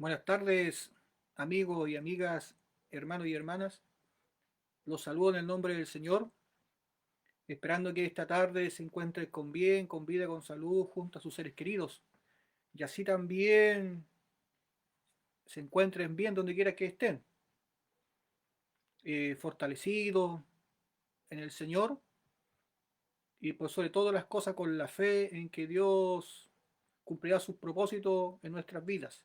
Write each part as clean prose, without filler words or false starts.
Buenas tardes, amigos y amigas, hermanos y hermanas. Los saludo en el nombre del Señor, esperando que esta tarde se encuentren con bien, con vida, con salud, junto a sus seres queridos. Y así también se encuentren bien donde quiera que estén, fortalecidos en el Señor y por sobre todas las cosas con la fe en que Dios cumplirá sus propósitos en nuestras vidas.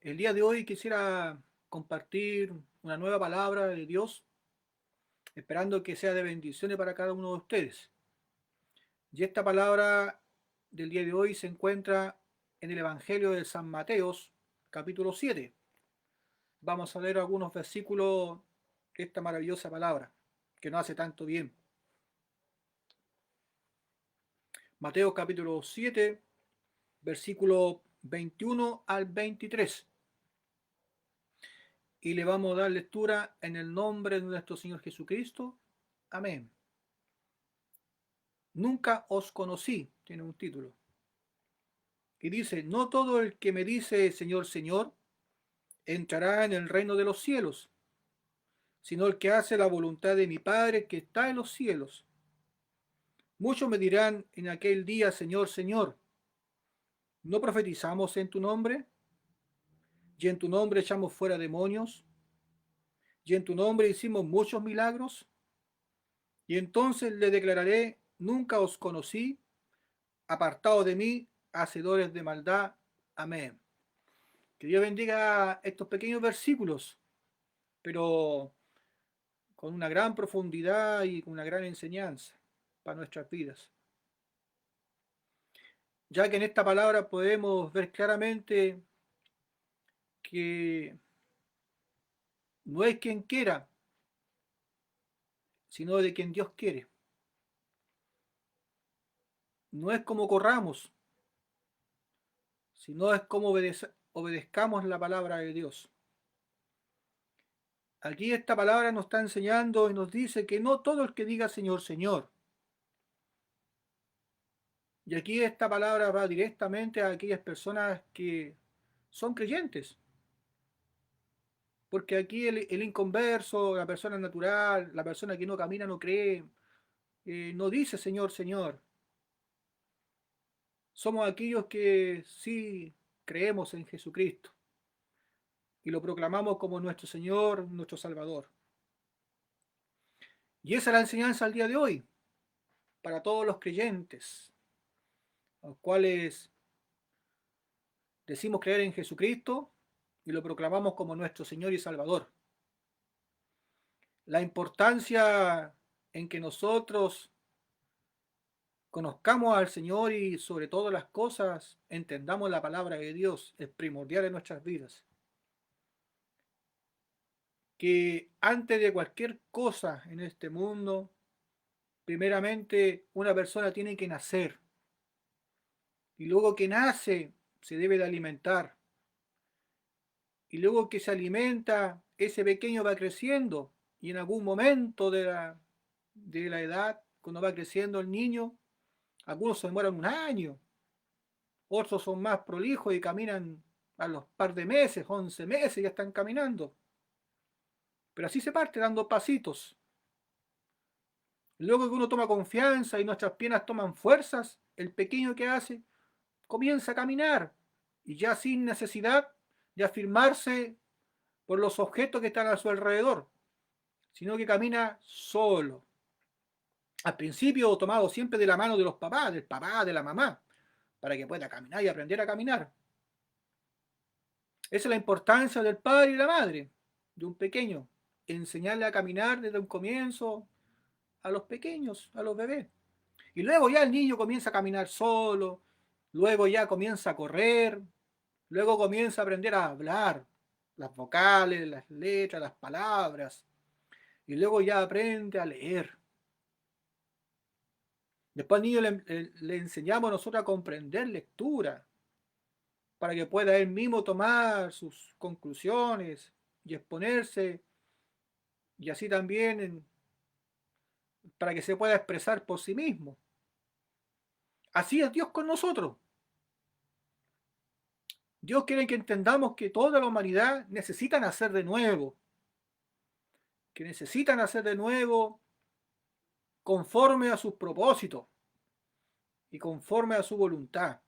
El día de hoy quisiera compartir una nueva palabra de Dios esperando que sea de bendiciones para cada uno de ustedes. Y esta palabra del día de hoy se encuentra en el Evangelio de San Mateos, capítulo 7. Vamos a leer algunos versículos de esta maravillosa palabra, que nos hace tanto bien. Mateo capítulo 7, versículo 21 al 23. Y le vamos a dar lectura en el nombre de nuestro Señor Jesucristo. Amén. Nunca os conocí, tiene un título. Y dice, no todo el que me dice Señor, Señor, entrará en el reino de los cielos, sino el que hace la voluntad de mi Padre que está en los cielos. Muchos me dirán en aquel día, Señor, Señor, ¿no profetizamos en tu nombre? ¿Y en tu nombre echamos fuera demonios? ¿Y en tu nombre hicimos muchos milagros? Y entonces le declararé, nunca os conocí, apartados de mí, hacedores de maldad. Amén. Que Dios bendiga estos pequeños versículos, pero con una gran profundidad y con una gran enseñanza para nuestras vidas. Ya que en esta palabra podemos ver claramente que no es quien quiera, sino de quien Dios quiere. No es como corramos, sino es como obedezcamos la palabra de Dios. Aquí esta palabra nos está enseñando y nos dice que no todo el que diga Señor, Señor. Y aquí esta palabra va directamente a aquellas personas que son creyentes. Porque aquí el inconverso, la persona natural, la persona que no camina, no cree, no dice Señor, Señor. Somos aquellos que sí creemos en Jesucristo y lo proclamamos como nuestro Señor, nuestro Salvador. Y esa es la enseñanza al día de hoy para todos los creyentes, a los cuales decimos creer en Jesucristo y lo proclamamos como nuestro Señor y Salvador. La importancia en que nosotros conozcamos al Señor y sobre todas las cosas entendamos la palabra de Dios es primordial en nuestras vidas. Que antes de cualquier cosa en este mundo, primeramente una persona tiene que nacer y luego que nace se debe de alimentar y luego que se alimenta ese pequeño va creciendo y en algún momento de la edad, cuando va creciendo el niño, algunos se demoran un año, otros son más prolijos y caminan a los par de meses, 11 meses ya están caminando. Pero así se parte dando pasitos. Luego que uno toma confianza y nuestras piernas toman fuerzas, el pequeño que hace comienza a caminar y ya sin necesidad de afirmarse por los objetos que están a su alrededor, sino que camina solo. Al principio tomado siempre de la mano de los papás, del papá, de la mamá, para que pueda caminar y aprender a caminar. Esa es la importancia del padre y la madre de un pequeño, enseñarle a caminar desde un comienzo a los pequeños, a los bebés. Y luego ya el niño comienza a caminar solo, luego ya comienza a correr, luego comienza a aprender a hablar, las vocales, las letras, las palabras, y luego ya aprende a leer. Después al niño le enseñamos nosotros a comprender lectura, para que pueda él mismo tomar sus conclusiones y exponerse, y así también para que se pueda expresar por sí mismo. Así es Dios con nosotros. Dios quiere que entendamos que toda la humanidad necesita nacer de nuevo, que necesitan nacer de nuevo conforme a sus propósitos y conforme a su voluntad.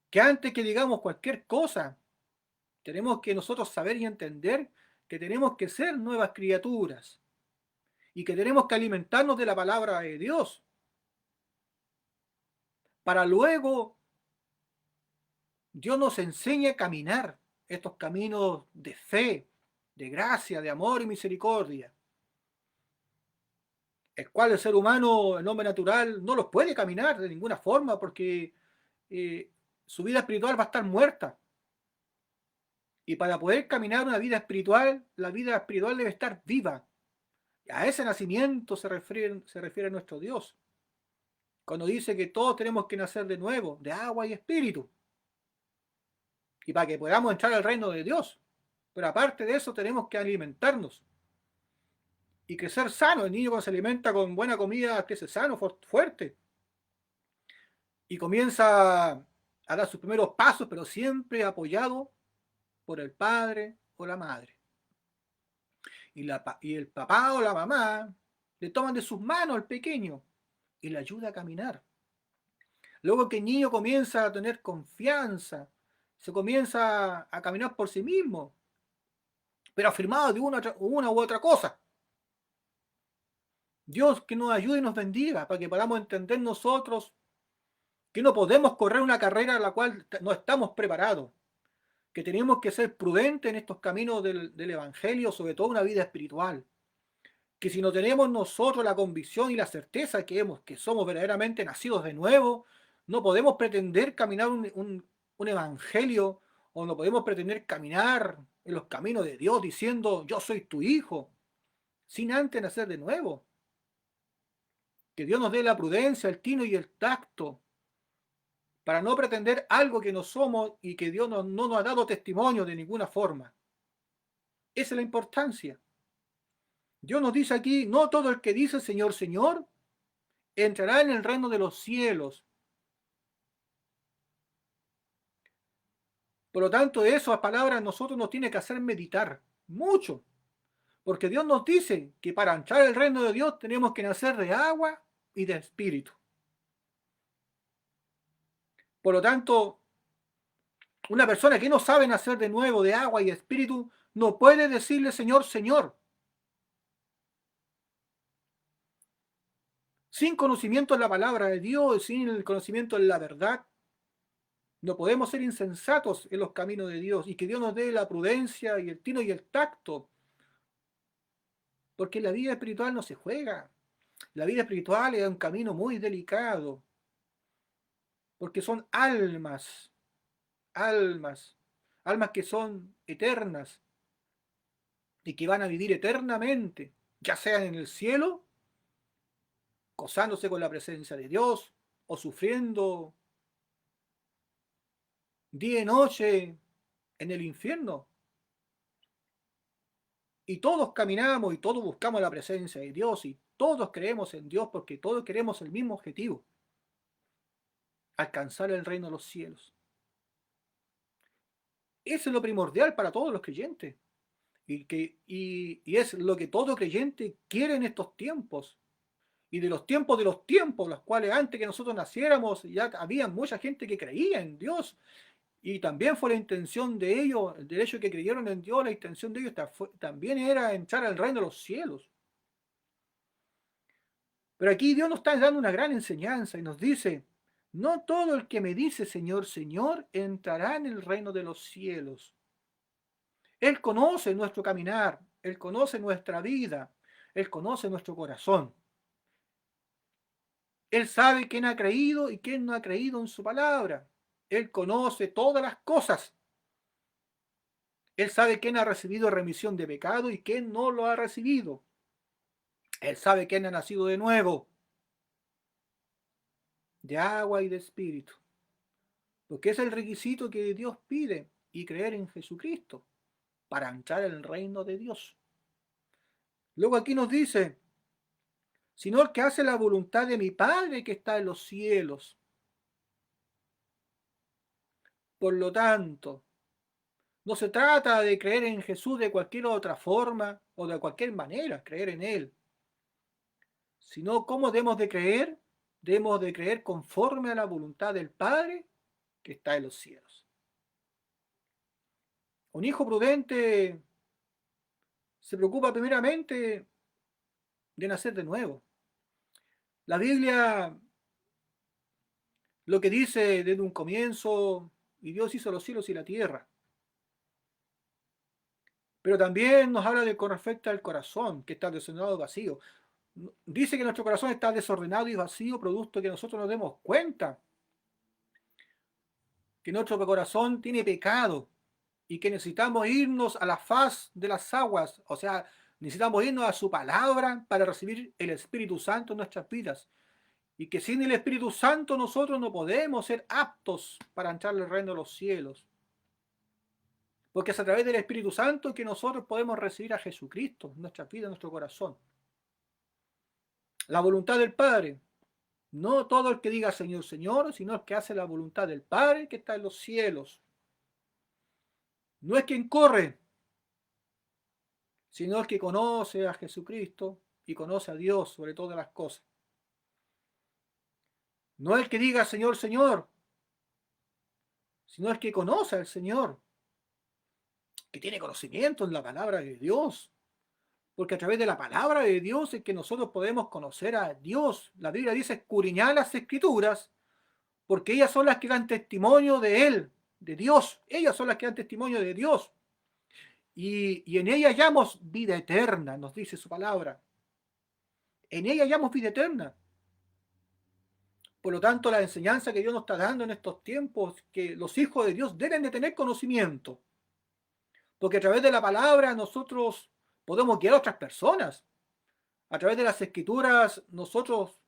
Que antes que digamos cualquier cosa, tenemos que nosotros saber y entender que tenemos que ser nuevas criaturas y que tenemos que alimentarnos de la palabra de Dios para luego Dios nos enseñe a caminar estos caminos de fe, de gracia, de amor y misericordia, el cual el ser humano, el hombre natural, no los puede caminar de ninguna forma porque eh, su vida espiritual va a estar muerta. Y para poder caminar una vida espiritual, la vida espiritual debe estar viva. A ese nacimiento se refiere nuestro Dios, cuando dice que todos tenemos que nacer de nuevo, de agua y espíritu, y para que podamos entrar al reino de Dios. Pero aparte de eso tenemos que alimentarnos y crecer sano. El niño cuando se alimenta con buena comida crece sano, fuerte, y comienza a dar sus primeros pasos, pero siempre apoyado por el padre o la madre. Y el papá o la mamá le toman de sus manos al pequeño y le ayuda a caminar. Luego que el niño comienza a tener confianza, se comienza a caminar por sí mismo, pero afirmado de una u otra cosa. Dios que nos ayude y nos bendiga para que podamos entender nosotros que no podemos correr una carrera a la cual no estamos preparados, que tenemos que ser prudentes en estos caminos del Evangelio, sobre todo una vida espiritual, que si no tenemos nosotros la convicción y la certeza que somos verdaderamente nacidos de nuevo, no podemos pretender caminar un evangelio, o no podemos pretender caminar en los caminos de Dios diciendo yo soy tu hijo, sin antes nacer de nuevo. Que Dios nos dé la prudencia, el tino y el tacto para no pretender algo que no somos y que Dios no nos ha dado testimonio de ninguna forma. Esa es la importancia. Dios nos dice aquí, no todo el que dice Señor, Señor, entrará en el reino de los cielos. Por lo tanto, esas palabras nosotros nos tiene que hacer meditar mucho, porque Dios nos dice que para entrar al reino de Dios tenemos que nacer de agua y de espíritu. Por lo tanto, una persona que no sabe nacer de nuevo de agua y espíritu no puede decirle Señor, Señor. Sin conocimiento de la palabra de Dios, sin el conocimiento de la verdad, no podemos ser insensatos en los caminos de Dios, y que Dios nos dé la prudencia y el tino y el tacto, porque la vida espiritual no se juega. La vida espiritual es un camino muy delicado, porque son almas, almas que son eternas y que van a vivir eternamente, ya sean en el cielo, gozándose con la presencia de Dios, o sufriendo día y noche en el infierno. Y todos caminamos y todos buscamos la presencia de Dios y todos creemos en Dios porque todos queremos el mismo objetivo: alcanzar el reino de los cielos. Eso es lo primordial para todos los creyentes, y es lo que todo creyente quiere en estos tiempos, y de los tiempos, los cuales antes que nosotros naciéramos ya había mucha gente que creía en Dios, y también fue la intención de ellos, el hecho de que creyeron en Dios, la intención de ellos también era entrar al reino de los cielos. Pero aquí Dios nos está dando una gran enseñanza y nos dice, no todo el que me dice Señor, Señor, entrará en el reino de los cielos. Él conoce nuestro caminar, Él conoce nuestra vida, Él conoce nuestro corazón. Él sabe quién ha creído y quién no ha creído en su palabra. Él conoce todas las cosas. Él sabe quién ha recibido remisión de pecado y quién no lo ha recibido. Él sabe quién ha nacido de nuevo, de agua y de espíritu. Porque es el requisito que Dios pide, y creer en Jesucristo para entrar en el reino de Dios. Luego aquí nos dice, sino el que hace la voluntad de mi Padre que está en los cielos. Por lo tanto, no se trata de creer en Jesús de cualquier otra forma o de cualquier manera, creer en Él, sino cómo debemos de creer conforme a la voluntad del Padre que está en los cielos. Un hijo prudente se preocupa primeramente de nacer de nuevo. La Biblia lo que dice desde un comienzo, y Dios hizo los cielos y la tierra. Pero también nos habla de con respecto al corazón, que está desordenado y vacío. Dice que nuestro corazón está desordenado y vacío, producto de que nosotros nos demos cuenta que nuestro corazón tiene pecado y que necesitamos irnos a la faz de las aguas, o sea, necesitamos irnos a su palabra para recibir el Espíritu Santo en nuestras vidas. Y que sin el Espíritu Santo nosotros no podemos ser aptos para entrar al reino de los cielos. Porque es a través del Espíritu Santo que nosotros podemos recibir a Jesucristo en nuestra vida, en nuestro corazón. La voluntad del Padre. No todo el que diga Señor, Señor, sino el que hace la voluntad del Padre que está en los cielos. No es quien corre, sino el que conoce a Jesucristo y conoce a Dios sobre todas las cosas. No el que diga Señor, Señor, sino el que conoce al Señor, que tiene conocimiento en la palabra de Dios. Porque a través de la palabra de Dios es que nosotros podemos conocer a Dios. La Biblia dice escudriñad las Escrituras, porque ellas son las que dan testimonio de Él, de Dios. Ellas son las que dan testimonio de Dios. Y en ella hallamos vida eterna, nos dice su palabra. En ella hallamos vida eterna. Por lo tanto, la enseñanza que Dios nos está dando en estos tiempos, que los hijos de Dios deben de tener conocimiento. Porque a través de la palabra nosotros podemos guiar a otras personas. A través de las Escrituras nosotros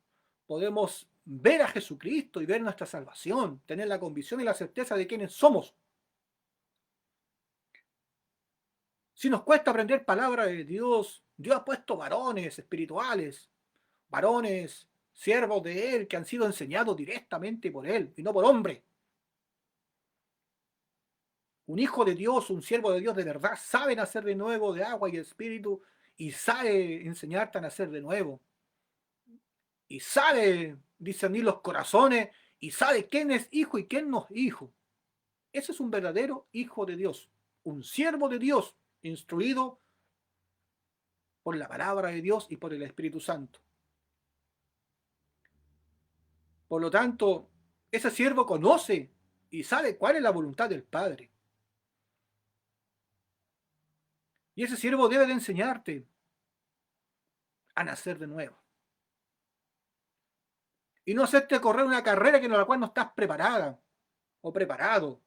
podemos ver a Jesucristo y ver nuestra salvación, tener la convicción y la certeza de quiénes somos. Si nos cuesta aprender palabra de Dios, Dios ha puesto varones espirituales, varones, siervos de Él, que han sido enseñados directamente por Él y no por hombre. Un hijo de Dios, un siervo de Dios de verdad, sabe nacer de nuevo de agua y espíritu y sabe enseñarte a nacer de nuevo. Y sabe discernir los corazones y sabe quién es hijo y quién no es hijo. Ese es un verdadero hijo de Dios, un siervo de Dios, instruido por la palabra de Dios y por el Espíritu Santo. Por lo tanto, ese siervo conoce y sabe cuál es la voluntad del Padre. Y ese siervo debe de enseñarte a nacer de nuevo. Y no hacerte correr una carrera en la cual no estás preparada o preparado.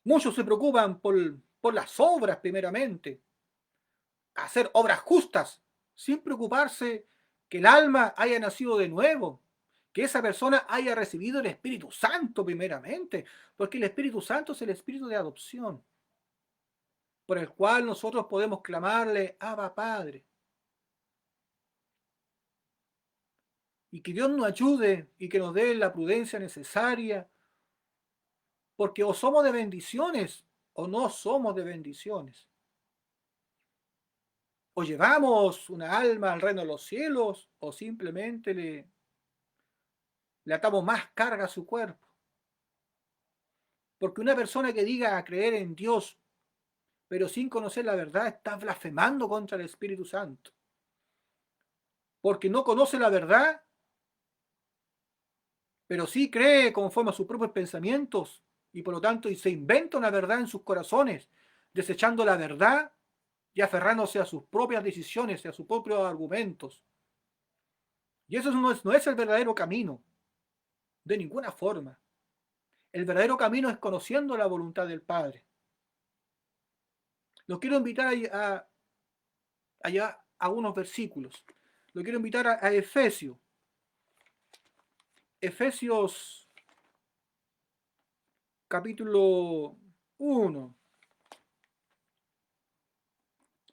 Muchos se preocupan por las obras primeramente, hacer obras justas, sin preocuparse que el alma haya nacido de nuevo, que esa persona haya recibido el Espíritu Santo primeramente, porque el Espíritu Santo es el Espíritu de adopción, por el cual nosotros podemos clamarle, Abba Padre. Y que Dios nos ayude y que nos dé la prudencia necesaria, porque o somos de bendiciones o no somos de bendiciones. O llevamos una alma al reino de los cielos o simplemente le atamos más carga a su cuerpo. Porque una persona que diga a creer en Dios, pero sin conocer la verdad, está blasfemando contra el Espíritu Santo. Porque no conoce la verdad, pero sí cree conforme a sus propios pensamientos y por lo tanto y se inventa una verdad en sus corazones, desechando la verdad y aferrándose a sus propias decisiones y a sus propios argumentos. Y eso no es el verdadero camino, de ninguna forma. El verdadero camino es conociendo la voluntad del Padre. Los quiero invitar allá a unos versículos. Lo quiero invitar a Efesios. Efesios capítulo 1.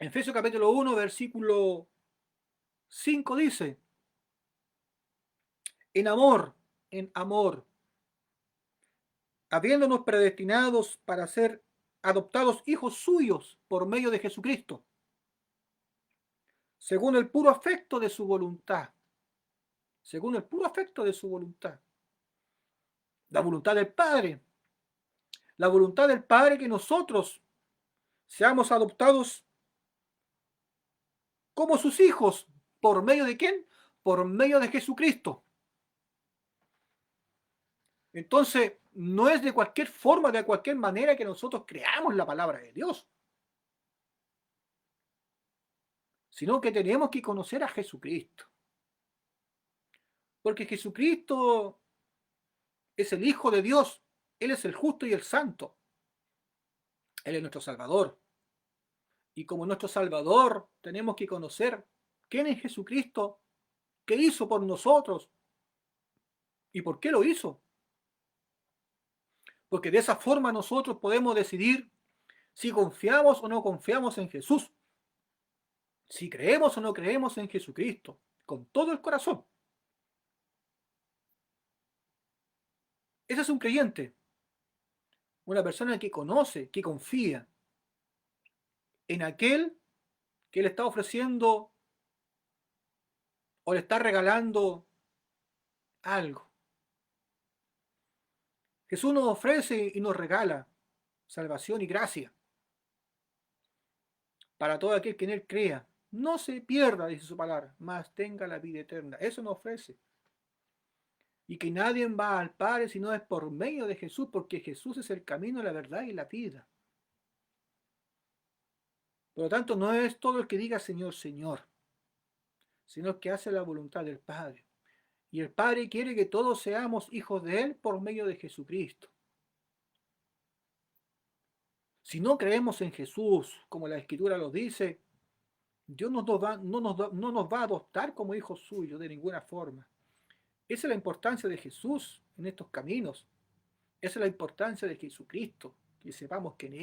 Efesios capítulo 1, versículo 5 dice, en amor, habiéndonos predestinados para ser adoptados hijos suyos por medio de Jesucristo, según el puro afecto de su voluntad, según el puro afecto de su voluntad, la voluntad del Padre, la voluntad del Padre que nosotros seamos adoptados como sus hijos, ¿por medio de quién? Por medio de Jesucristo. Entonces, no es de cualquier forma, de cualquier manera que nosotros creamos la palabra de Dios, sino que tenemos que conocer a Jesucristo. Porque Jesucristo es el Hijo de Dios, Él es el justo y el santo, Él es nuestro Salvador. Y como nuestro Salvador, tenemos que conocer quién es Jesucristo, qué hizo por nosotros y por qué lo hizo. Porque de esa forma nosotros podemos decidir si confiamos o no confiamos en Jesús, si creemos o no creemos en Jesucristo, con todo el corazón. Ese es un creyente, una persona que conoce, que confía en aquel que le está ofreciendo o le está regalando algo. Jesús nos ofrece y nos regala salvación y gracia para todo aquel que en Él crea. No se pierda, dice su palabra, mas tenga la vida eterna. Eso nos ofrece. Y que nadie va al Padre si no es por medio de Jesús, porque Jesús es el camino, la verdad y la vida. Por lo tanto, no es todo el que diga Señor, Señor, sino que hace la voluntad del Padre. Y el Padre quiere que todos seamos hijos de Él por medio de Jesucristo. Si no creemos en Jesús, como la Escritura lo dice, Dios no nos va a adoptar como hijos suyos de ninguna forma. Esa es la importancia de Jesús en estos caminos. Esa es la importancia de Jesucristo, que sepamos quién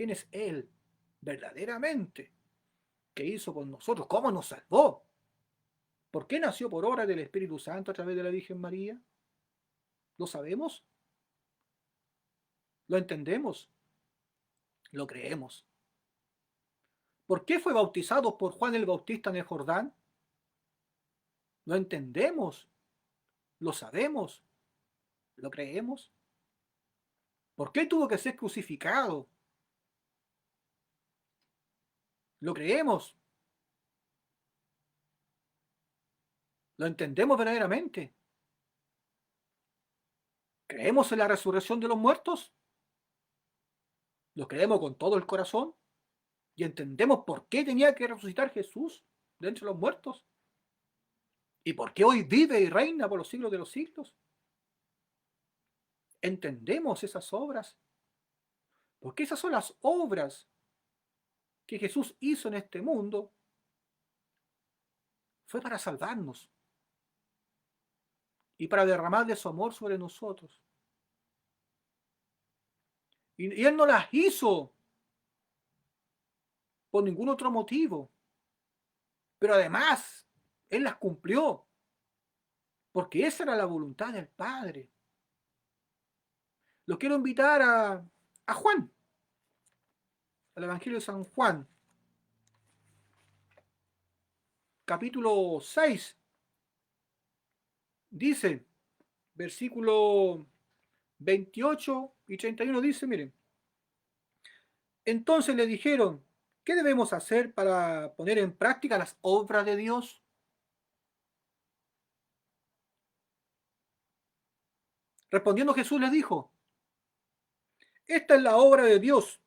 es Él verdaderamente, qué hizo por nosotros, cómo nos salvó. ¿Por qué nació por obra del Espíritu Santo a través de la Virgen María? ¿Lo sabemos? ¿Lo entendemos? ¿Lo creemos? ¿Por qué fue bautizado por Juan el Bautista en el Jordán? ¿Lo entendemos? ¿Lo sabemos? ¿Lo creemos? ¿Por qué tuvo que ser crucificado? ¿Lo creemos? ¿Lo entendemos verdaderamente? ¿Creemos en la resurrección de los muertos? ¿Lo creemos con todo el corazón? ¿Y entendemos por qué tenía que resucitar Jesús de entre los muertos? ¿Y por qué hoy vive y reina por los siglos de los siglos? ¿Entendemos esas obras? Porque esas son las obras que Jesús hizo en este mundo. Fue para salvarnos y para derramar de su amor sobre nosotros. Y Él no las hizo por ningún otro motivo. Pero además, Él las cumplió, porque esa era la voluntad del Padre. Los quiero invitar a Juan, al Evangelio de San Juan, capítulo 6. Dice, versículo 28 y 31, dice, miren, entonces le dijeron, ¿qué debemos hacer para poner en práctica las obras de Dios? Respondiendo Jesús les dijo, esta es la obra de Dios,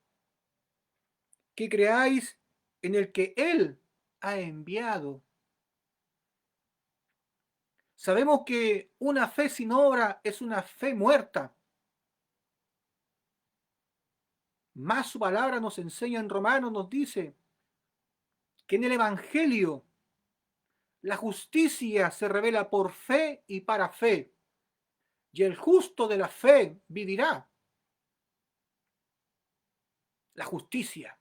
que creáis en el que Él ha enviado. Sabemos que una fe sin obra es una fe muerta. Más su palabra nos enseña en Romanos, nos dice que en el Evangelio la justicia se revela por fe y para fe, y el justo de la fe vivirá. La justicia.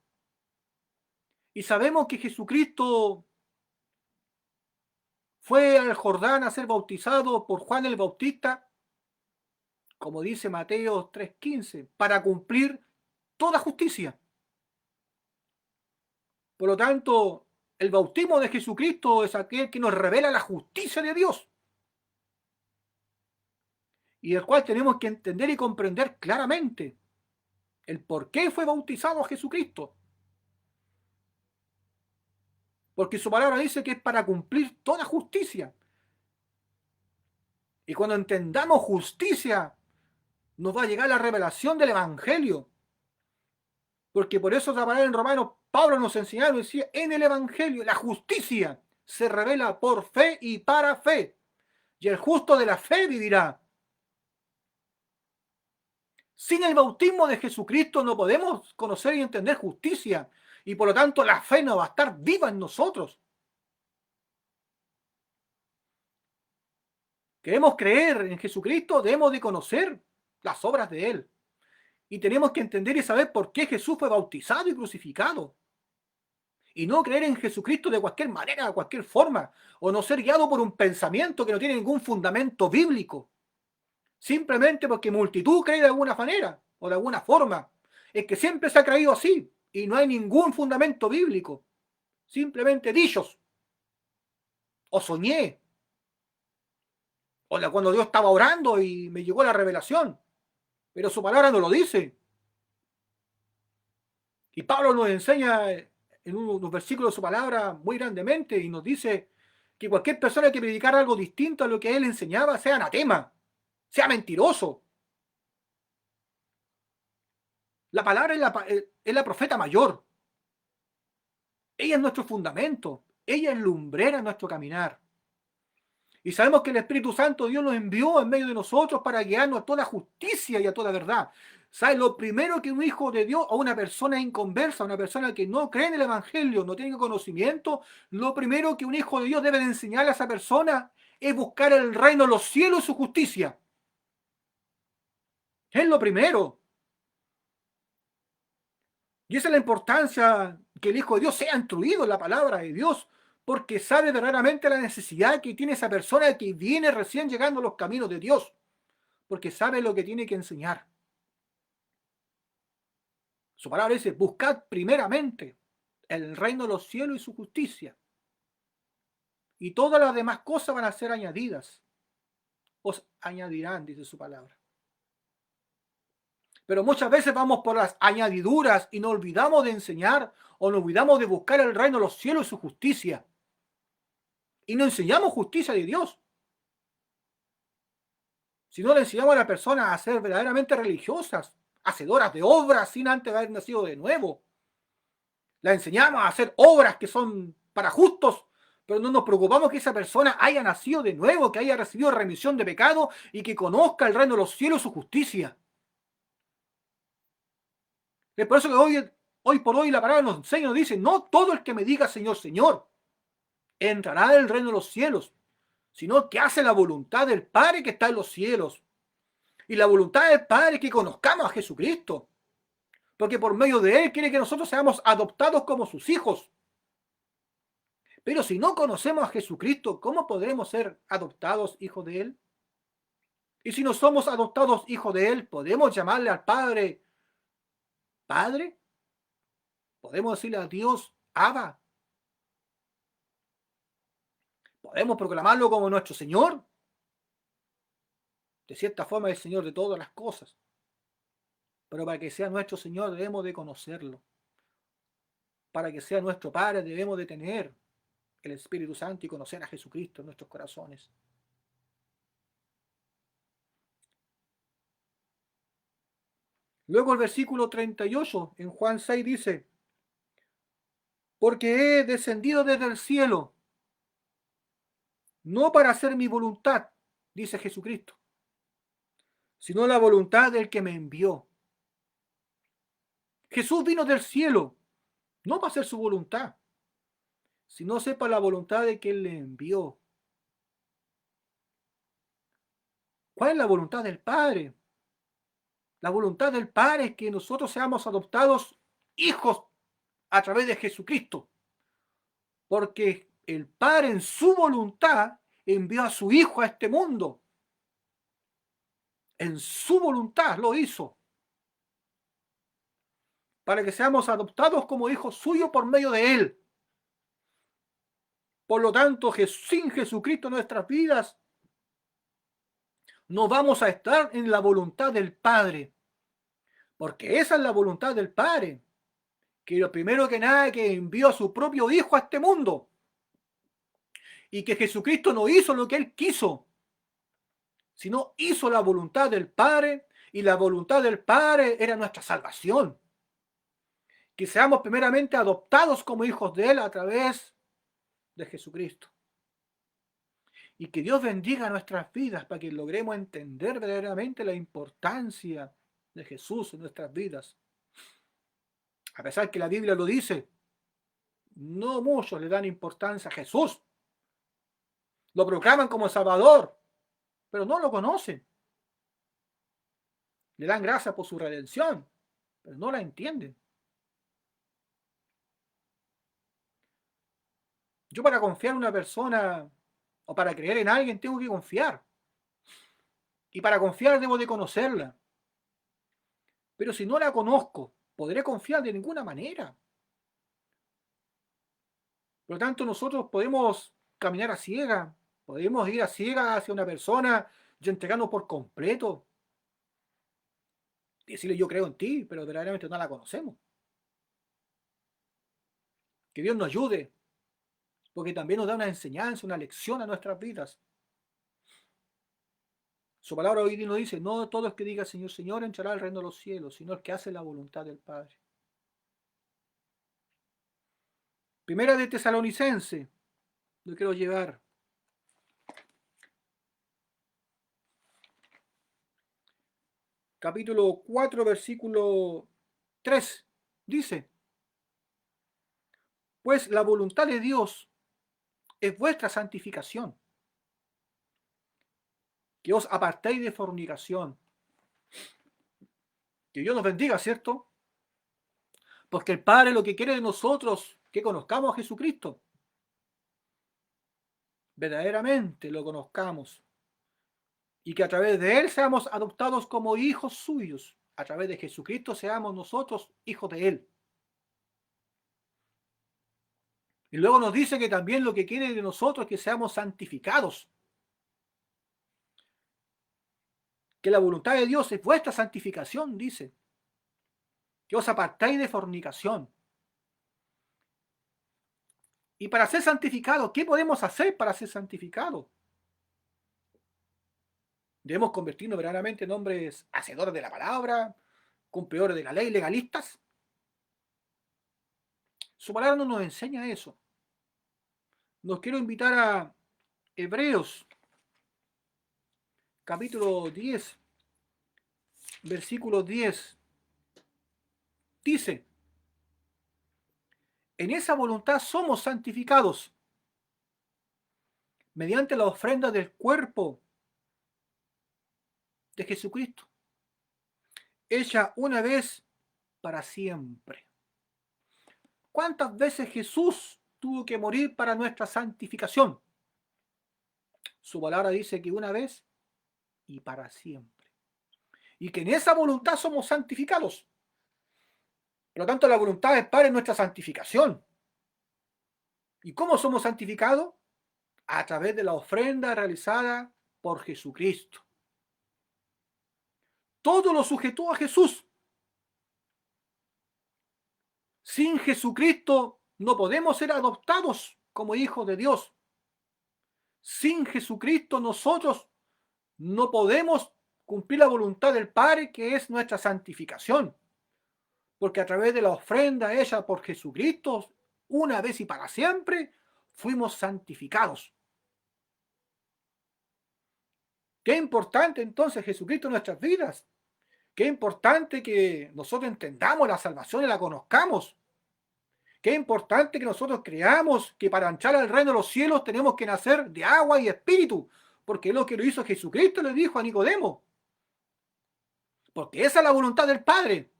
Y sabemos que Jesucristo fue al Jordán a ser bautizado por Juan el Bautista como dice Mateo 3:15, para cumplir toda justicia. Por lo tanto, el bautismo de Jesucristo es aquel que nos revela la justicia de Dios y el cual tenemos que entender y comprender claramente el por qué fue bautizado Jesucristo. Porque su palabra dice que es para cumplir toda justicia. Y cuando entendamos justicia, nos va a llegar la revelación del Evangelio. Porque por eso la palabra en Romanos, Pablo nos enseñaba, decía, en el Evangelio la justicia se revela por fe y para fe. Y el justo de la fe vivirá. Sin el bautismo de Jesucristo no podemos conocer y entender justicia. Y por lo tanto la fe no va a estar viva en nosotros. Queremos creer en Jesucristo, debemos de conocer las obras de Él. Y tenemos que entender y saber por qué Jesús fue bautizado y crucificado. Y no creer en Jesucristo de cualquier manera, de cualquier forma. O no ser guiado por un pensamiento que no tiene ningún fundamento bíblico. Simplemente porque multitud cree de alguna manera o de alguna forma. Es que siempre se ha creído así. Y no hay ningún fundamento bíblico. Simplemente dichos. O soñé. O cuando Dios estaba orando y me llegó la revelación. Pero su palabra no lo dice. Y Pablo nos enseña en unos versículos de su palabra muy grandemente y nos dice que cualquier persona que predicara algo distinto a lo que él enseñaba sea anatema, sea mentiroso. La palabra es la profeta mayor. Ella es nuestro fundamento. Ella es lumbrera en nuestro caminar. Y sabemos que el Espíritu Santo Dios nos envió en medio de nosotros para guiarnos a toda justicia y a toda verdad. ¿Sabes? Lo primero que un hijo de Dios, o una persona inconversa, una persona que no cree en el Evangelio, no tiene conocimiento, lo primero que un hijo de Dios debe de enseñar a esa persona es buscar el reino de los cielos y su justicia. Es lo primero. Y esa es la importancia que el Hijo de Dios sea instruido en la palabra de Dios, porque sabe verdaderamente la necesidad que tiene esa persona que viene recién llegando a los caminos de Dios, porque sabe lo que tiene que enseñar. Su palabra dice, buscad primeramente el reino de los cielos y su justicia, y todas las demás cosas van a ser añadidas. Os añadirán, dice su palabra. Pero muchas veces vamos por las añadiduras y nos olvidamos de enseñar o nos olvidamos de buscar el reino de los cielos y su justicia. Y no enseñamos justicia de Dios. Si no le enseñamos a las personas a ser verdaderamente religiosas, hacedoras de obras sin antes haber nacido de nuevo. La enseñamos a hacer obras que son para justos, pero no nos preocupamos que esa persona haya nacido de nuevo, que haya recibido remisión de pecado y que conozca el reino de los cielos y su justicia. Es por eso que hoy por hoy la palabra nos enseña, nos dice, no todo el que me diga Señor, Señor, entrará en el reino de los cielos, sino que hace la voluntad del Padre que está en los cielos. Y la voluntad del Padre es que conozcamos a Jesucristo, porque por medio de Él quiere que nosotros seamos adoptados como sus hijos. Pero si no conocemos a Jesucristo, ¿cómo podremos ser adoptados hijos de Él? Y si no somos adoptados hijos de Él, ¿podemos llamarle al Padre Padre? ¿Podemos decirle a Dios Abba? ¿Podemos proclamarlo como nuestro Señor? De cierta forma es el Señor de todas las cosas. Pero para que sea nuestro Señor debemos de conocerlo. Para que sea nuestro Padre debemos de tener el Espíritu Santo y conocer a Jesucristo en nuestros corazones. Luego el versículo 38 en Juan 6 dice, porque he descendido desde el cielo, no para hacer mi voluntad, dice Jesucristo, sino la voluntad del que me envió. Jesús vino del cielo, no para hacer su voluntad, sino sepa la voluntad de que Él le envió. ¿Cuál es la voluntad del Padre? La voluntad del Padre es que nosotros seamos adoptados hijos a través de Jesucristo. Porque el Padre en su voluntad envió a su Hijo a este mundo. En su voluntad lo hizo, para que seamos adoptados como hijos suyos por medio de Él. Por lo tanto, sin Jesucristo en nuestras vidas, no vamos a estar en la voluntad del Padre, porque esa es la voluntad del Padre, que lo primero que nada que envió a su propio Hijo a este mundo, y que Jesucristo no hizo lo que Él quiso, sino hizo la voluntad del Padre, y la voluntad del Padre era nuestra salvación. Que seamos primeramente adoptados como hijos de Él a través de Jesucristo. Y que Dios bendiga nuestras vidas para que logremos entender verdaderamente la importancia de Jesús en nuestras vidas. A pesar que la Biblia lo dice, no muchos le dan importancia a Jesús. Lo proclaman como Salvador, pero no lo conocen. Le dan gracias por su redención, pero no la entienden. Yo para confiar en una persona o para creer en alguien tengo que confiar. Y para confiar debo de conocerla. Pero si no la conozco, ¿podré confiar de ninguna manera? Por lo tanto, nosotros podemos caminar a ciegas, podemos ir a ciegas hacia una persona y entregarnos por completo. Y decirle yo creo en ti, pero verdaderamente no la conocemos. Que Dios nos ayude, porque también nos da una enseñanza, una lección a nuestras vidas. Su palabra hoy nos dice, no todo el que diga Señor, Señor entrará al reino de los cielos, sino el que hace la voluntad del Padre. Primera de Tesalonicense, lo quiero llevar. Capítulo 4, versículo 3, dice, pues la voluntad de Dios es vuestra santificación, que os apartéis de fornicación. Que Dios nos bendiga, ¿cierto? Porque el Padre lo que quiere de nosotros, que conozcamos a Jesucristo. Verdaderamente lo conozcamos. Y que a través de Él seamos adoptados como hijos suyos. A través de Jesucristo seamos nosotros hijos de Él. Y luego nos dice que también lo que quiere de nosotros es que seamos santificados. Que la voluntad de Dios es vuestra santificación, dice. Que os apartáis de fornicación. Y para ser santificados, ¿qué podemos hacer para ser santificados? Debemos convertirnos verdaderamente en hombres hacedores de la palabra, cumplidores de la ley, legalistas. Su palabra no nos enseña eso. Nos quiero invitar a Hebreos, capítulo 10, versículo 10. Dice, en esa voluntad somos santificados mediante la ofrenda del cuerpo de Jesucristo, hecha una vez para siempre. ¿Cuántas veces Jesús tuvo que morir para nuestra santificación? Su palabra dice que una vez y para siempre. Y que en esa voluntad somos santificados. Por lo tanto, la voluntad del Padre es nuestra santificación. ¿Y cómo somos santificados? A través de la ofrenda realizada por Jesucristo. Todo lo sujetó a Jesús. Sin Jesucristo no podemos ser adoptados como hijos de Dios. Sin Jesucristo nosotros no podemos cumplir la voluntad del Padre, que es nuestra santificación. Porque a través de la ofrenda hecha por Jesucristo, una vez y para siempre, fuimos santificados. Qué importante entonces Jesucristo en nuestras vidas. Qué importante que nosotros entendamos la salvación y la conozcamos. Qué importante que nosotros creamos que para entrar al reino de los cielos tenemos que nacer de agua y espíritu, porque es lo que lo hizo Jesucristo, le dijo a Nicodemo. Porque esa es la voluntad del Padre.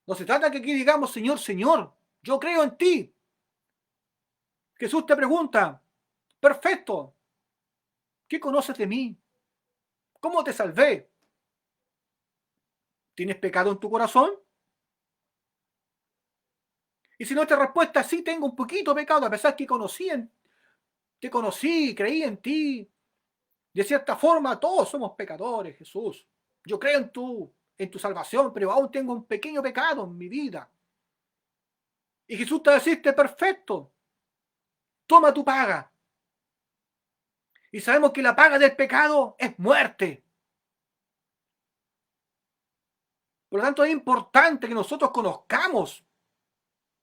No se trata que aquí digamos, Señor, Señor, yo creo en ti. Jesús te pregunta, perfecto, ¿qué conoces de mí? ¿Cómo te salvé? ¿Tienes pecado en tu corazón? Y si nuestra respuesta es sí, tengo un poquito de pecado, a pesar que te conocí, creí en ti, de cierta forma todos somos pecadores, Jesús. Yo creo en tu salvación, pero aún tengo un pequeño pecado en mi vida. Y Jesús te deciste, perfecto, toma tu paga. Y sabemos que la paga del pecado es muerte. Por lo tanto, es importante que nosotros conozcamos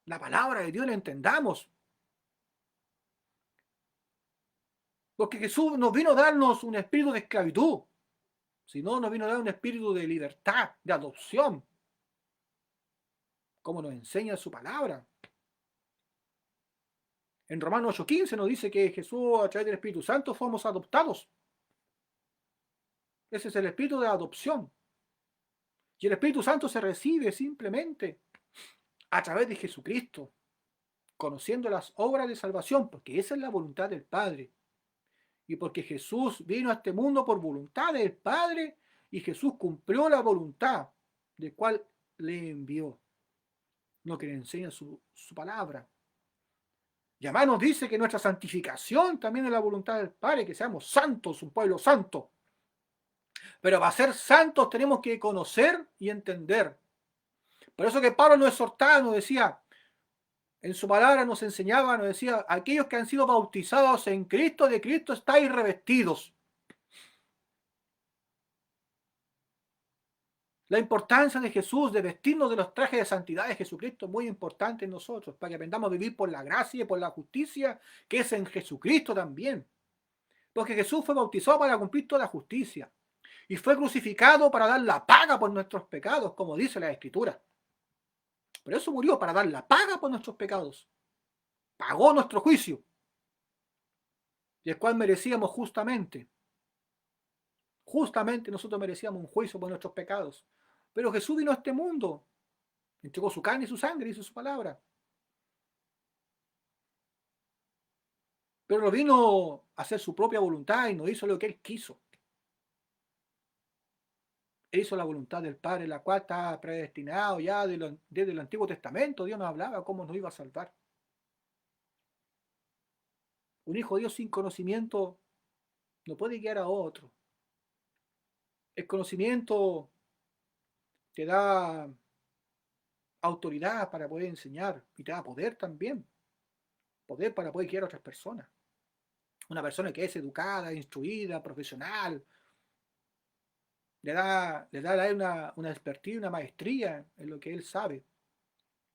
la palabra de Dios, la entendamos. Porque Jesús nos vino a darnos un espíritu de esclavitud, sino nos vino a dar un espíritu de libertad, de adopción, como nos enseña su palabra. En Romanos 8:15 nos dice que Jesús, a través del Espíritu Santo, fuimos adoptados. Ese es el espíritu de adopción. Y el Espíritu Santo se recibe simplemente a través de Jesucristo, conociendo las obras de salvación, porque esa es la voluntad del Padre. Y porque Jesús vino a este mundo por voluntad del Padre, y Jesús cumplió la voluntad del cual le envió, lo que le enseña su palabra. Y además nos dice que nuestra santificación también es la voluntad del Padre, que seamos santos, un pueblo santo. Pero para ser santos tenemos que conocer y entender. Por eso que Pablo nos exhortaba, nos decía, en su palabra nos enseñaba, nos decía, aquellos que han sido bautizados en Cristo, de Cristo estáis revestidos. La importancia de Jesús, de vestirnos de los trajes de santidad de Jesucristo, es muy importante en nosotros, para que aprendamos a vivir por la gracia y por la justicia que es en Jesucristo también. Porque Jesús fue bautizado para cumplir toda la justicia y fue crucificado para dar la paga por nuestros pecados, como dice la Escritura. Por eso murió, para dar la paga por nuestros pecados. Pagó nuestro juicio, y el cual merecíamos justamente. Justamente nosotros merecíamos un juicio por nuestros pecados. Pero Jesús vino a este mundo, entregó su carne y su sangre, hizo su palabra. Pero no vino a hacer su propia voluntad y no hizo lo que él quiso. Él hizo la voluntad del Padre, la cual está predestinado ya desde el Antiguo Testamento. Dios nos hablaba cómo nos iba a salvar. Un hijo de Dios sin conocimiento no puede guiar a otro. El conocimiento te da autoridad para poder enseñar y te da poder también. Poder para poder guiar a otras personas. Una persona que es educada, instruida, profesional, le da a él una expertise, una maestría en lo que él sabe.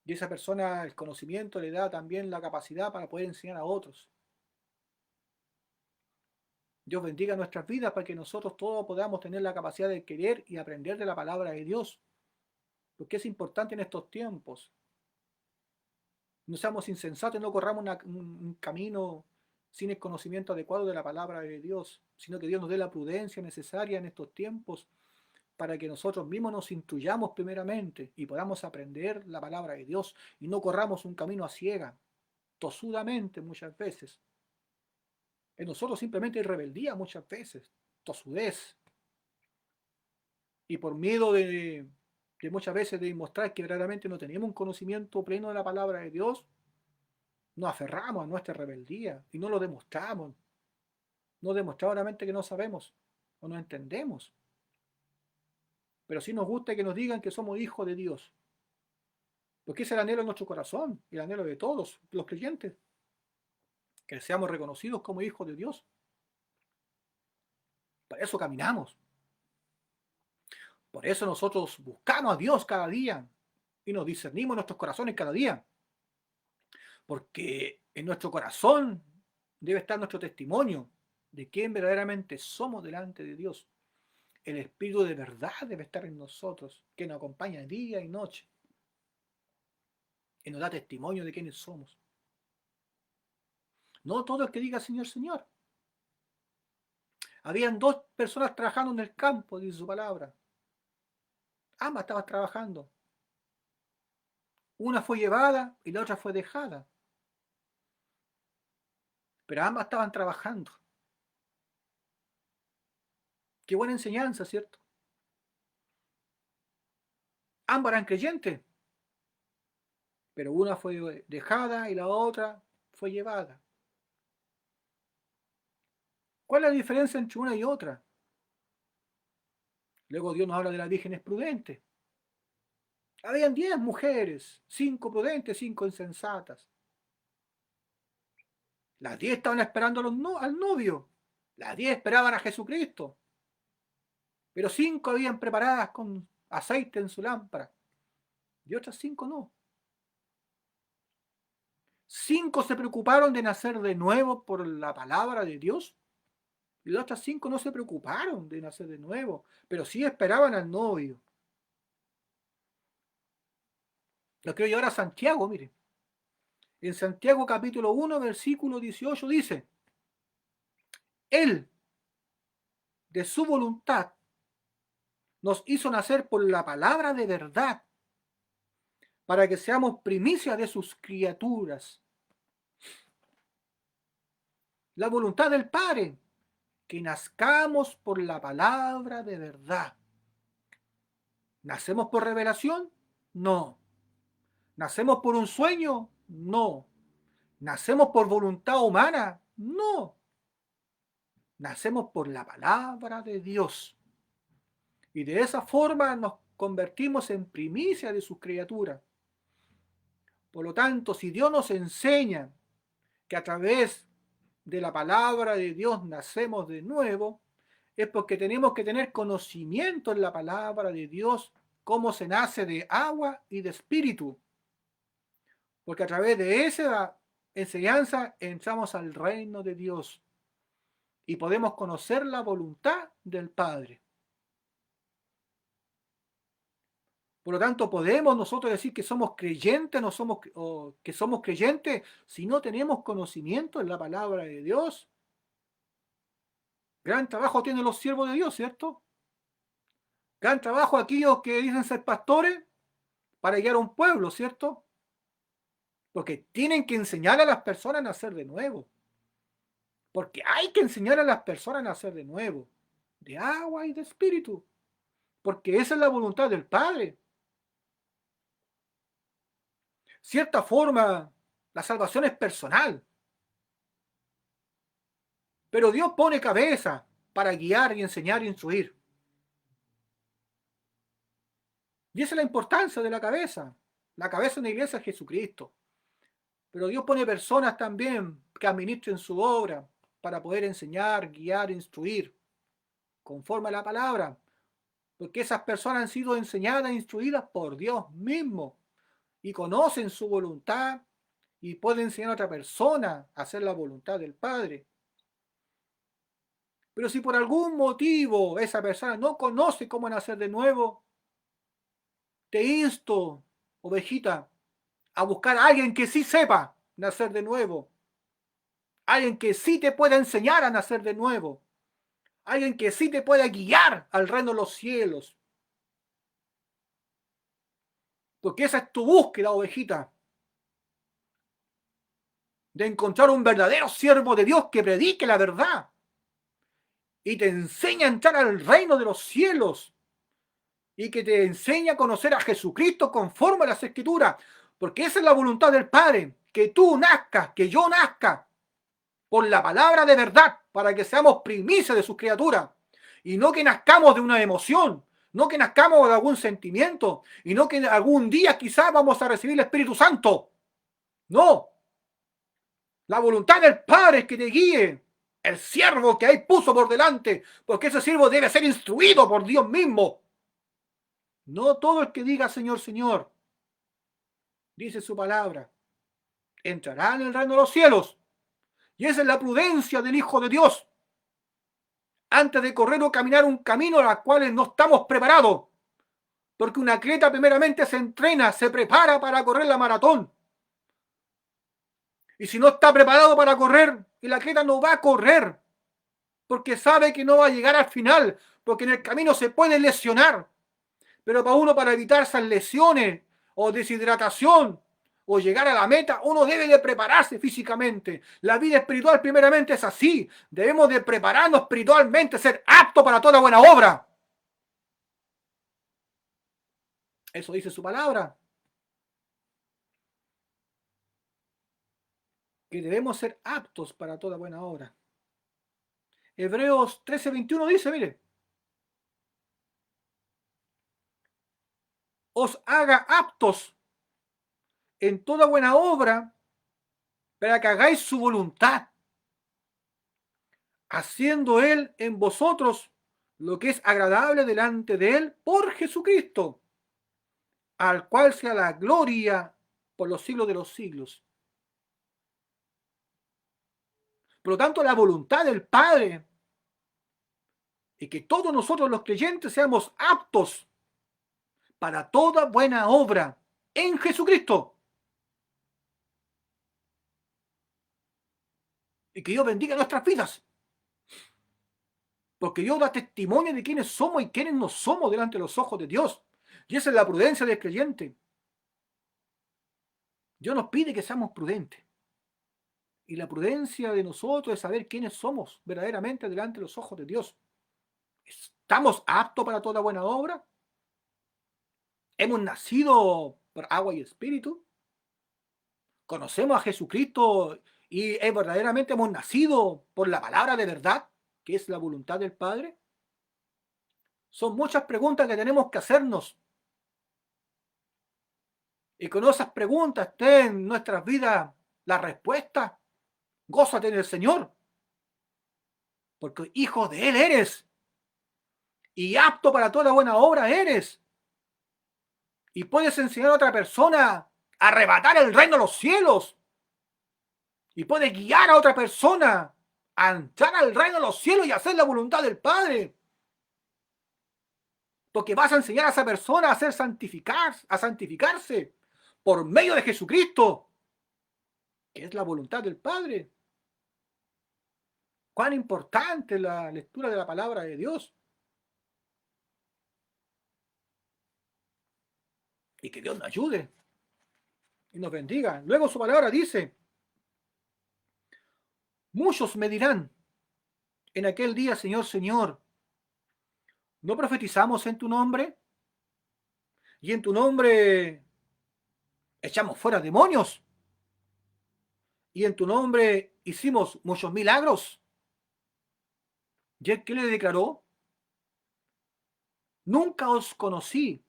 Y esa persona, el conocimiento le da también la capacidad para poder enseñar a otros. Dios bendiga nuestras vidas para que nosotros todos podamos tener la capacidad de querer y aprender de la palabra de Dios. Porque es importante en estos tiempos. No seamos insensatos, no corramos un camino sin el conocimiento adecuado de la palabra de Dios, sino que Dios nos dé la prudencia necesaria en estos tiempos para que nosotros mismos nos instruyamos primeramente y podamos aprender la palabra de Dios y no corramos un camino a ciega, tosudamente muchas veces. En nosotros simplemente hay rebeldía muchas veces, tosudez, y por miedo de muchas veces de mostrar que verdaderamente no tenemos un conocimiento pleno de la palabra de Dios, nos aferramos a nuestra rebeldía y no lo demostramos. No demostramos realmente que no sabemos o no entendemos. Pero sí nos gusta que nos digan que somos hijos de Dios. Porque es el anhelo de nuestro corazón y el anhelo de todos los creyentes. Que seamos reconocidos como hijos de Dios. Para eso caminamos. Por eso nosotros buscamos a Dios cada día y nos discernimos en nuestros corazones cada día. Porque en nuestro corazón debe estar nuestro testimonio de quién verdaderamente somos delante de Dios. El Espíritu de verdad debe estar en nosotros, que nos acompaña día y noche y nos da testimonio de quiénes somos. No todo el que diga Señor, Señor. Habían dos personas trabajando en el campo, dice su palabra. Ambas estaban trabajando. Una fue llevada y la otra fue dejada. Pero ambas estaban trabajando. Qué buena enseñanza, ¿cierto? Ambas eran creyentes, pero una fue dejada y la otra fue llevada. ¿Cuál es la diferencia entre una y otra? Luego Dios nos habla de las vírgenes prudentes. Habían 10 mujeres, 5 prudentes, 5 insensatas. Las 10 estaban esperando al novio. Las 10 esperaban a Jesucristo. Pero 5 habían preparadas con aceite en su lámpara. Y otras 5 no. 5 se preocuparon de nacer de nuevo por la palabra de Dios. Y las otras 5 no se preocuparon de nacer de nuevo. Pero sí esperaban al novio. Lo quiero llevar a Santiago, mire. En Santiago capítulo 1, versículo 18 dice: Él, de su voluntad, nos hizo nacer por la palabra de verdad, para que seamos primicia de sus criaturas. La voluntad del Padre, que nazcamos por la palabra de verdad. ¿Nacemos por revelación? No. ¿Nacemos por un sueño? No. ¿Nacemos por voluntad humana? No. Nacemos por la palabra de Dios. Y de esa forma nos convertimos en primicia de sus criaturas. Por lo tanto, si Dios nos enseña que a través de la palabra de Dios nacemos de nuevo, es porque tenemos que tener conocimiento en la palabra de Dios, cómo se nace de agua y de espíritu. Porque a través de esa enseñanza entramos al reino de Dios y podemos conocer la voluntad del Padre. Por lo tanto, podemos nosotros decir que somos creyentes, no somos, o que somos creyentes si no tenemos conocimiento en la palabra de Dios. Gran trabajo tienen los siervos de Dios, ¿cierto? Gran trabajo aquellos que dicen ser pastores para guiar a un pueblo, ¿cierto? Porque tienen que enseñar a las personas a nacer de nuevo. Porque hay que enseñar a las personas a nacer de nuevo, de agua y de espíritu. Porque esa es la voluntad del Padre. Cierta forma, la salvación es personal. Pero Dios pone cabeza para guiar y enseñar y instruir. Y esa es la importancia de la cabeza. La cabeza de una iglesia es Jesucristo. Pero Dios pone personas también que administren su obra para poder enseñar, guiar, instruir, conforme a la palabra. Porque esas personas han sido enseñadas e instruidas por Dios mismo y conocen su voluntad y pueden enseñar a otra persona a hacer la voluntad del Padre. Pero si por algún motivo esa persona no conoce cómo nacer de nuevo, te insto, ovejita, a buscar a alguien que sí sepa nacer de nuevo. Alguien que sí te pueda enseñar a nacer de nuevo. Alguien que sí te pueda guiar al reino de los cielos. Porque esa es tu búsqueda, ovejita. De encontrar un verdadero siervo de Dios que predique la verdad. Y te enseña a entrar al reino de los cielos. Y que te enseña a conocer a Jesucristo conforme a las Escrituras. Porque esa es la voluntad del Padre. Que tú nazcas, que yo nazca por la palabra de verdad, para que seamos primicia de sus criaturas, y no que nazcamos de una emoción, no que nazcamos de algún sentimiento, y no que algún día quizás vamos a recibir el Espíritu Santo. No. La voluntad del Padre es que te guíe el siervo que ahí puso por delante, porque ese siervo debe ser instruido por Dios mismo. No todo el que diga Señor, Señor, dice su palabra, entrará en el reino de los cielos. Y esa es la prudencia del Hijo de Dios. Antes de correr o caminar un camino a los cuales no estamos preparados. Porque un atleta primeramente se entrena, se prepara para correr la maratón. Y si no está preparado para correr, el atleta no va a correr. Porque sabe que no va a llegar al final. Porque en el camino se puede lesionar. Pero para evitar esas lesiones o deshidratación o llegar a la meta, uno debe de prepararse físicamente. La vida espiritual primeramente es así. Debemos de prepararnos espiritualmente, ser aptos para toda buena obra. Eso dice su palabra, que debemos ser aptos para toda buena obra. Hebreos 13:21 dice, mire, os haga aptos en toda buena obra para que hagáis su voluntad, haciendo Él en vosotros lo que es agradable delante de Él por Jesucristo, al cual sea la gloria por los siglos de los siglos. Por lo tanto, la voluntad del Padre es que todos nosotros los creyentes seamos aptos para toda buena obra en Jesucristo. Y que Dios bendiga nuestras vidas. Porque Dios da testimonio de quiénes somos y quiénes no somos delante de los ojos de Dios. Y esa es la prudencia del creyente. Dios nos pide que seamos prudentes. Y la prudencia de nosotros es saber quiénes somos verdaderamente delante de los ojos de Dios. ¿Estamos aptos para toda buena obra? ¿Hemos nacido por agua y espíritu? ¿Conocemos a Jesucristo y verdaderamente hemos nacido por la palabra de verdad, que es la voluntad del Padre? Son muchas preguntas que tenemos que hacernos. Y con esas preguntas estén en nuestras vidas la respuesta. Gózate en el Señor, porque hijo de Él eres, y apto para toda buena obra eres. Y puedes enseñar a otra persona a arrebatar el reino de los cielos. Y puedes guiar a otra persona a entrar al reino de los cielos y hacer la voluntad del Padre. Porque vas a enseñar a esa persona a santificarse por medio de Jesucristo, que es la voluntad del Padre. Cuán importante es la lectura de la palabra de Dios. Y que Dios nos ayude y nos bendiga. Luego su palabra dice, muchos me dirán en aquel día, Señor, Señor, ¿no profetizamos en tu nombre? Y en tu nombre echamos fuera demonios. Y en tu nombre hicimos muchos milagros. ¿Y él qué le declaró? Nunca os conocí,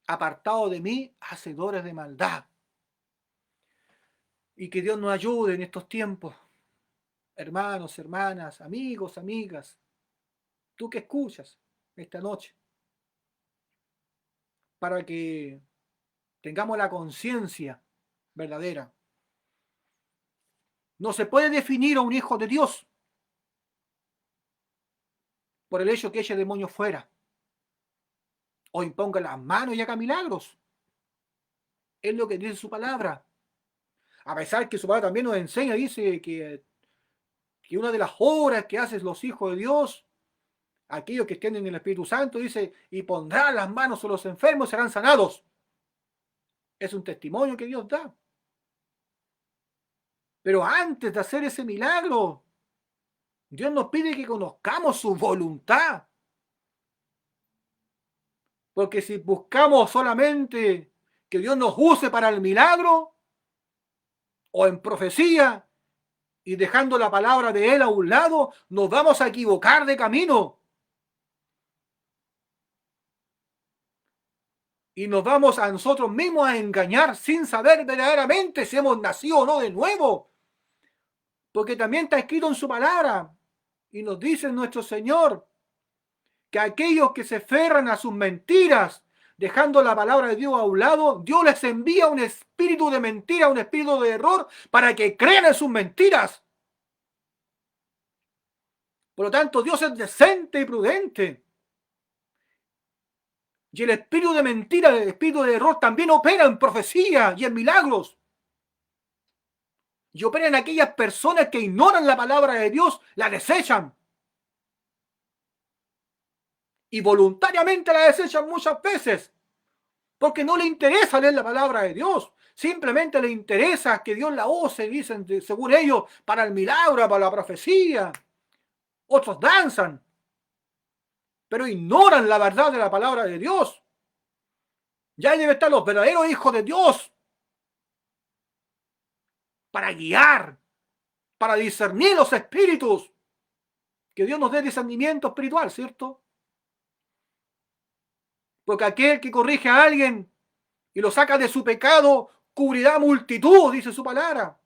apartado de mí, hacedores de maldad. Y que Dios nos ayude en estos tiempos, hermanos, hermanas, amigos, amigas, tú que escuchas esta noche, para que tengamos la conciencia verdadera. No se puede definir a un hijo de Dios por el hecho que eche demonios fuera o imponga las manos y haga milagros. Es lo que dice su palabra. A pesar que su palabra también nos enseña, dice que una de las obras que hacen los hijos de Dios, aquellos que tienen el Espíritu Santo, dice, y pondrán las manos sobre los enfermos y serán sanados. Es un testimonio que Dios da. Pero antes de hacer ese milagro, Dios nos pide que conozcamos su voluntad. Porque si buscamos solamente que Dios nos use para el milagro o en profecía y dejando la palabra de Él a un lado, nos vamos a equivocar de camino. Y nos vamos a nosotros mismos a engañar sin saber verdaderamente si hemos nacido o no de nuevo. Porque también está escrito en su palabra y nos dice nuestro Señor que aquellos que se aferran a sus mentiras, dejando la palabra de Dios a un lado, Dios les envía un espíritu de mentira, un espíritu de error, para que crean en sus mentiras. Por lo tanto, Dios es decente y prudente. Y el espíritu de mentira, el espíritu de error, también opera en profecía y en milagros. Y opera en aquellas personas que ignoran la palabra de Dios, la desechan. Y voluntariamente la desechan muchas veces. Porque no le interesa leer la palabra de Dios. Simplemente le interesa que Dios la use, dicen, según ellos, para el milagro, para la profecía. Otros danzan, pero ignoran la verdad de la palabra de Dios. Ya deben estar los verdaderos hijos de Dios para guiar, para discernir los espíritus. Que Dios nos dé discernimiento espiritual, ¿cierto? Porque aquel que corrige a alguien y lo saca de su pecado, cubrirá multitud, dice su palabra.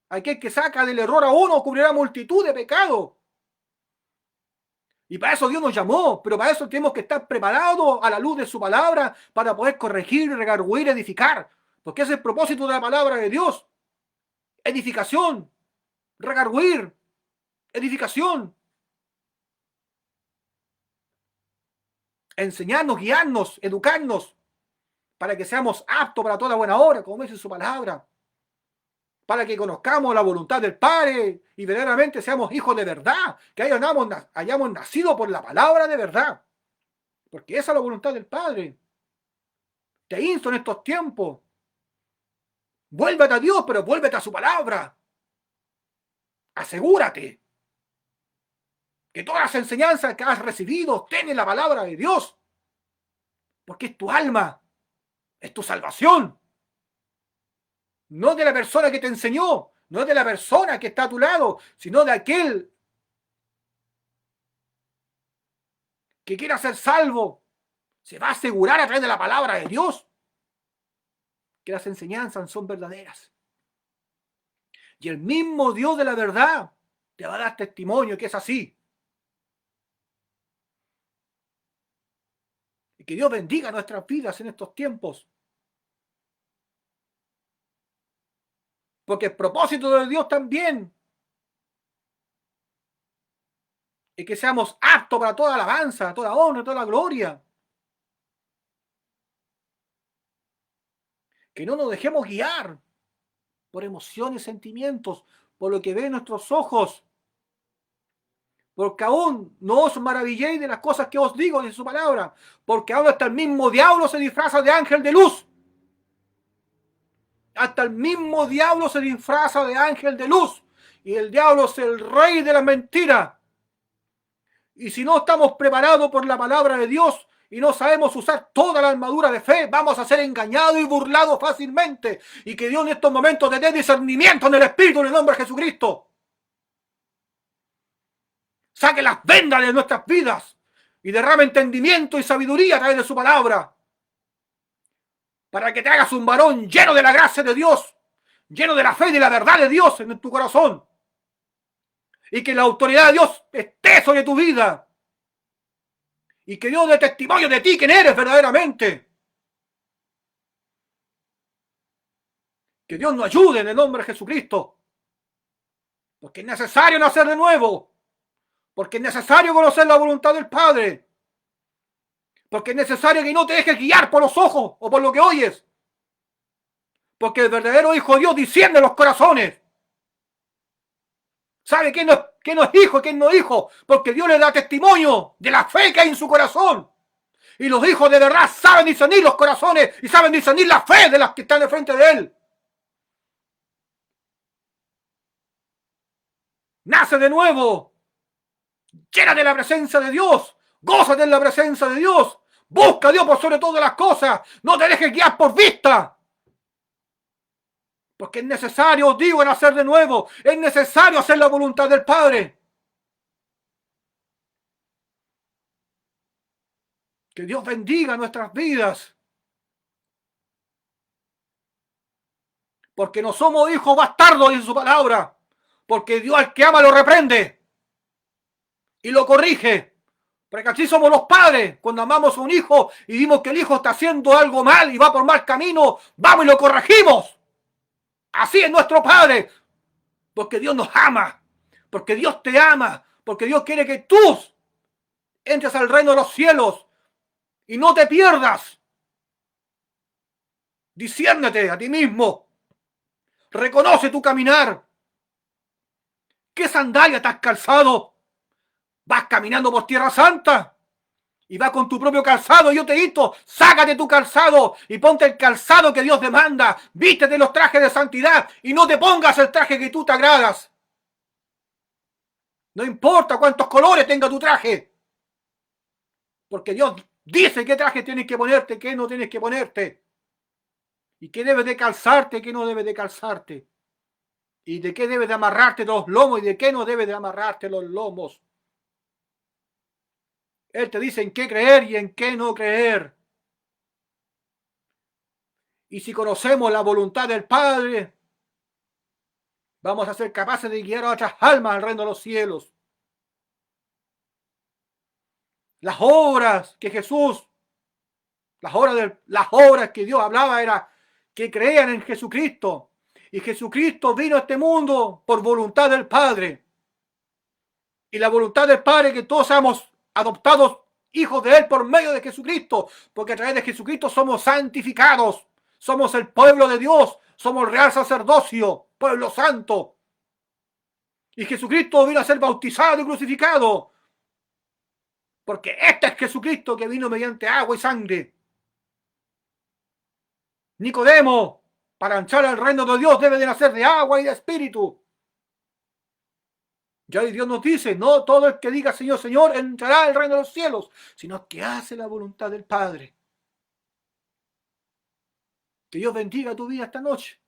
Aquel que saca del error a uno, cubrirá multitud de pecados. Y para eso Dios nos llamó, pero para eso tenemos que estar preparados a la luz de su palabra para poder corregir, redarguir, edificar. Porque ese es el propósito de la palabra de Dios. Edificación, redarguir, edificación. Enseñarnos, guiarnos, educarnos, para que seamos aptos para toda buena obra, como dice su palabra. Para que conozcamos la voluntad del Padre y verdaderamente seamos hijos de verdad, que hayamos nacido por la palabra de verdad. Porque esa es la voluntad del Padre. Te insto en estos tiempos. Vuélvete a Dios, pero vuélvete a su palabra. Asegúrate que todas las enseñanzas que has recibido tienen la palabra de Dios. Porque es tu alma, es tu salvación. No de la persona que te enseñó, no de la persona que está a tu lado, sino de aquel que quiera ser salvo. Se va a asegurar a través de la palabra de Dios que las enseñanzas son verdaderas. Y el mismo Dios de la verdad te va a dar testimonio que es así. Y que Dios bendiga nuestras vidas en estos tiempos. Porque el propósito de Dios también es que seamos aptos para toda alabanza, toda honra, toda gloria. Que no nos dejemos guiar por emociones, sentimientos, por lo que ven nuestros ojos. Porque aún no os maravilléis de las cosas que os digo, dice su palabra. Porque aún hasta el mismo diablo se disfraza de ángel de luz. Hasta el mismo diablo se disfraza de ángel de luz. Y el diablo es el rey de la mentira. Y si no estamos preparados por la palabra de Dios y no sabemos usar toda la armadura de fe, vamos a ser engañados y burlados fácilmente. Y que Dios en estos momentos te dé discernimiento en el Espíritu, en el nombre de Jesucristo. Saque las vendas de nuestras vidas y derrame entendimiento y sabiduría a través de su palabra. Para que te hagas un varón lleno de la gracia de Dios, lleno de la fe y de la verdad de Dios en tu corazón. Y que la autoridad de Dios esté sobre tu vida. Y que Dios dé testimonio de ti, quién eres verdaderamente. Que Dios nos ayude en el nombre de Jesucristo. Porque es necesario nacer de nuevo. Porque es necesario conocer la voluntad del Padre. Porque es necesario que no te dejes guiar por los ojos o por lo que oyes. Porque el verdadero Hijo de Dios discierne los corazones. ¿Sabe quién no es hijo y quién no es hijo? Porque Dios le da testimonio de la fe que hay en su corazón. Y los hijos de verdad saben discernir los corazones y saben discernir la fe de las que están de frente de Él. Nace de nuevo. Llena de la presencia de Dios. Gózate en la presencia de Dios. Busca a Dios por sobre todas las cosas. No te dejes guiar por vista. Porque es necesario, os digo, nacer de nuevo. Es necesario hacer la voluntad del Padre. Que Dios bendiga nuestras vidas. Porque no somos hijos bastardos, dice su palabra. Porque Dios al que ama lo reprende. Y lo corrige. Porque así somos los padres. Cuando amamos a un hijo y vimos que el hijo está haciendo algo mal y va por mal camino, vamos y lo corregimos. Así es nuestro Padre. Porque Dios nos ama. Porque Dios te ama. Porque Dios quiere que tú entres al reino de los cielos y no te pierdas. Disciérnete a ti mismo. Reconoce tu caminar. ¿Qué sandalia te has calzado? ¿Vas caminando por Tierra Santa? Y vas con tu propio calzado. Yo te insto, sácate tu calzado y ponte el calzado que Dios demanda. Vístete los trajes de santidad y no te pongas el traje que tú te agradas. No importa cuántos colores tenga tu traje. Porque Dios Dice qué traje tienes que ponerte, qué no tienes que ponerte. Y qué debes de calzarte, qué no debes de calzarte. Y de qué debes de amarrarte los lomos y de qué no debes de amarrarte los lomos. Él te dice en qué creer y en qué no creer. Y si conocemos la voluntad del Padre, vamos a ser capaces de guiar a otras almas al reino de los cielos. Las obras que Jesús, las obras que Dios hablaba era que creían en Jesucristo. Y Jesucristo vino a este mundo por voluntad del Padre. Y la voluntad del Padre es que todos seamos adoptados hijos de Él por medio de Jesucristo. Porque a través de Jesucristo somos santificados. Somos el pueblo de Dios. Somos el real sacerdocio, pueblo santo. Y Jesucristo vino a ser bautizado y crucificado. Porque este es Jesucristo que vino mediante agua y sangre. Nicodemo, para entrar al reino de Dios, debe de nacer de agua y de espíritu. Ya Dios nos dice, no todo el que diga Señor, Señor, entrará al reino de los cielos, sino que hace la voluntad del Padre. Que Dios bendiga tu vida esta noche.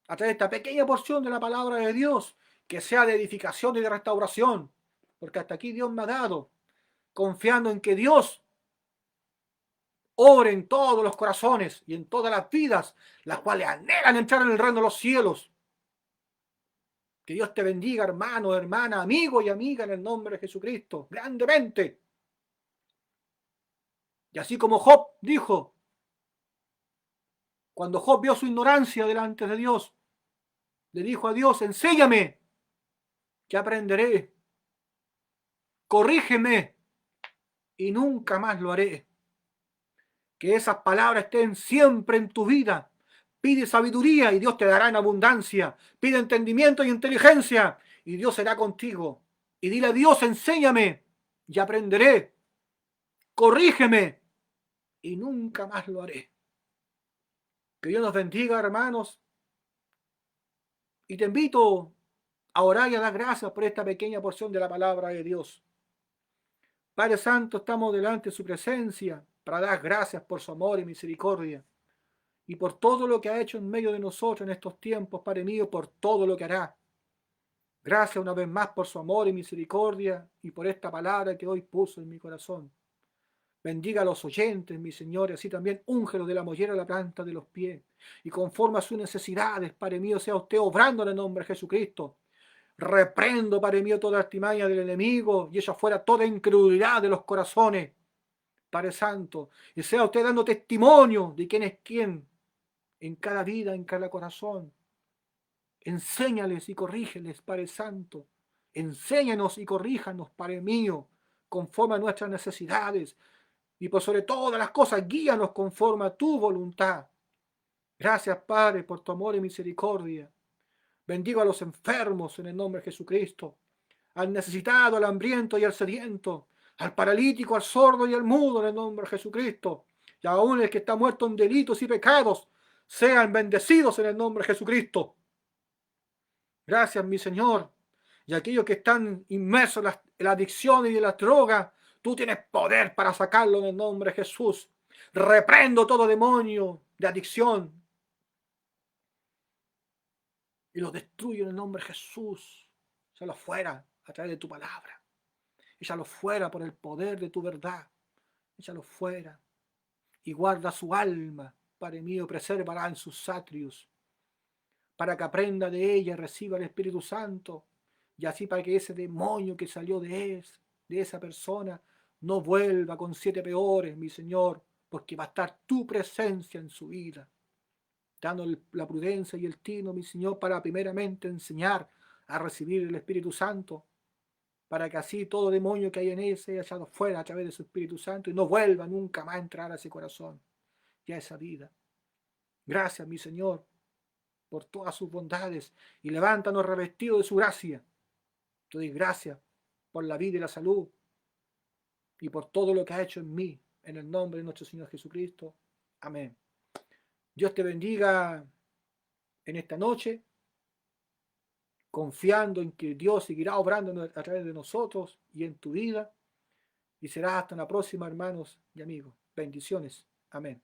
A través de esta pequeña porción de la palabra de Dios, que sea de edificación y de restauración. Porque hasta aquí Dios me ha dado, confiando en que Dios obre en todos los corazones y en todas las vidas, las cuales anhelan entrar en el reino de los cielos. Que Dios te bendiga, hermano, hermana, amigo y amiga, en el nombre de Jesucristo, grandemente. Y así como Job dijo, cuando Job vio su ignorancia delante de Dios, le dijo a Dios, enséñame, que aprenderé, corrígeme, y nunca más lo haré. Que esas palabras estén siempre en tu vida. Pide sabiduría y Dios te dará en abundancia. Pide entendimiento y inteligencia y Dios será contigo. Y dile a Dios, enséñame y aprenderé. Corrígeme y nunca más lo haré. Que Dios nos bendiga, hermanos. Y te invito a orar y a dar gracias por esta pequeña porción de la palabra de Dios. Padre Santo, estamos delante de su presencia para dar gracias por su amor y misericordia. Y por todo lo que ha hecho en medio de nosotros en estos tiempos, Padre mío, por todo lo que hará. Gracias una vez más por su amor y misericordia y por esta palabra que hoy puso en mi corazón. Bendiga a los oyentes, mi Señor, y así también úngelos de la mollera a la planta de los pies. Y conforme a sus necesidades, Padre mío, sea usted obrando en el nombre de Jesucristo. Reprendo, Padre mío, toda artimaña del enemigo y echa fuera toda incredulidad de los corazones, Padre Santo. Y sea usted dando testimonio de quién es quién en cada vida, en cada corazón. Enséñales y corrígeles, Padre Santo. Enséñanos y corríjanos, Padre mío, conforme a nuestras necesidades. Y por sobre todas las cosas, guíanos conforme a tu voluntad. Gracias, Padre, por tu amor y misericordia. Bendigo a los enfermos en el nombre de Jesucristo. Al necesitado, al hambriento y al sediento. Al paralítico, al sordo y al mudo en el nombre de Jesucristo. Y aún el que está muerto en delitos y pecados, sean bendecidos en el nombre de Jesucristo. Gracias, mi Señor. Y aquellos que están inmersos en la adicción y en la droga, tú tienes poder para sacarlo en el nombre de Jesús. Reprendo todo demonio de adicción y lo destruyo en el nombre de Jesús. Échalo fuera a través de tu palabra. Échalo fuera por el poder de tu verdad. Échalo fuera y guarda su alma, Padre mío, presérvala en sus atrios, para que aprenda de ella y reciba el Espíritu Santo, y así para que ese demonio que salió de esa persona no vuelva con 7 peores, mi Señor, porque va a estar tu presencia en su vida, dando la prudencia y el tino, mi Señor, para primeramente enseñar a recibir el Espíritu Santo, para que así todo demonio que hay en él sea echado fuera a través de su Espíritu Santo y no vuelva nunca más a entrar a ese corazón y a esa vida. Gracias, mi Señor, por todas sus bondades, y levántanos revestidos de su gracia. Te doy gracias por la vida y la salud y por todo lo que ha hecho en mí, en el nombre de nuestro Señor Jesucristo. Amén. Dios te bendiga en esta noche, confiando en que Dios seguirá obrando a través de nosotros y en tu vida. Y será hasta una próxima, hermanos y amigos. Bendiciones. Amén.